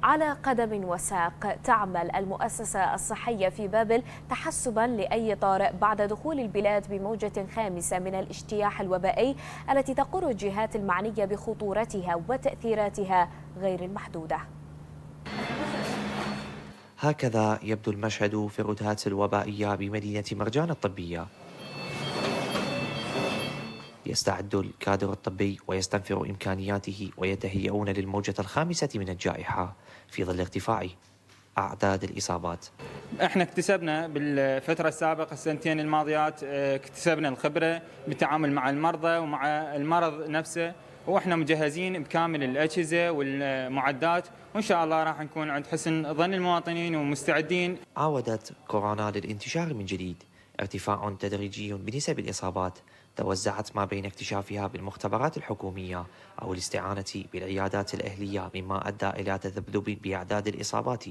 على قدم وساق تعمل المؤسسة الصحية في بابل تحسبا لأي طارئ بعد دخول البلاد بموجة خامسة من الاجتياح الوبائي التي تقر الجهات المعنية بخطورتها وتأثيراتها غير المحدودة. هكذا يبدو المشهد في الردهات الوبائية بمدينة مرجان الطبية. يستعد الكادر الطبي ويستنفر إمكانياته ويتهيئون للموجة الخامسة من الجائحة في ظل ارتفاع أعداد الإصابات. احنا اكتسبنا بالفترة السابقة السنتين الماضيات اكتسبنا الخبرة بالتعامل مع المرضى ومع المرض نفسه، واحنا مجهزين بكامل الأجهزة والمعدات، وإن شاء الله راح نكون عند حسن ظن المواطنين ومستعدين. عاودت كورونا للانتشار من جديد، ارتفاع تدريجي بنسب الإصابات توزعت ما بين اكتشافها بالمختبرات الحكومية أو الاستعانة بالعيادات الأهلية، مما أدى إلى تذبذب بأعداد الإصابات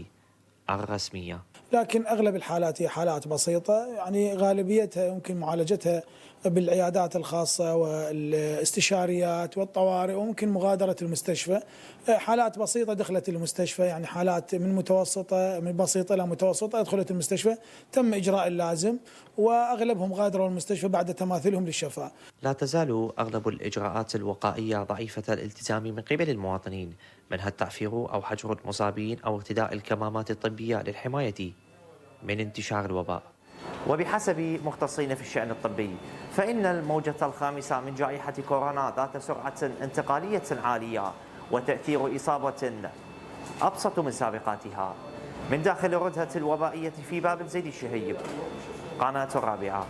الرسمية. لكن أغلب الحالات هي حالات بسيطة، يعني غالبيتها يمكن معالجتها بالعيادات الخاصة والاستشاريات والطوارئ، وممكن مغادرة المستشفى. حالات بسيطة دخلت المستشفى، يعني حالات من بسيطة إلى متوسطة دخلت المستشفى، تم إجراء اللازم، وأغلبهم غادروا المستشفى بعد تماثلهم للشفاء. لا تزال أغلب الإجراءات الوقائية ضعيفة الالتزام من قبل المواطنين، منها التعفير أو حجر المصابين أو ارتداء الكمامات الطبية للحماية من انتشار الوباء. وبحسب مختصين في الشأن الطبي، فإن الموجة الخامسة من جائحة كورونا ذات سرعة انتقالية عالية وتأثير إصابة أبسط من سابقاتها. من داخل الردهة الوبائية في باب زيد الشهيب، قناة الرابعة.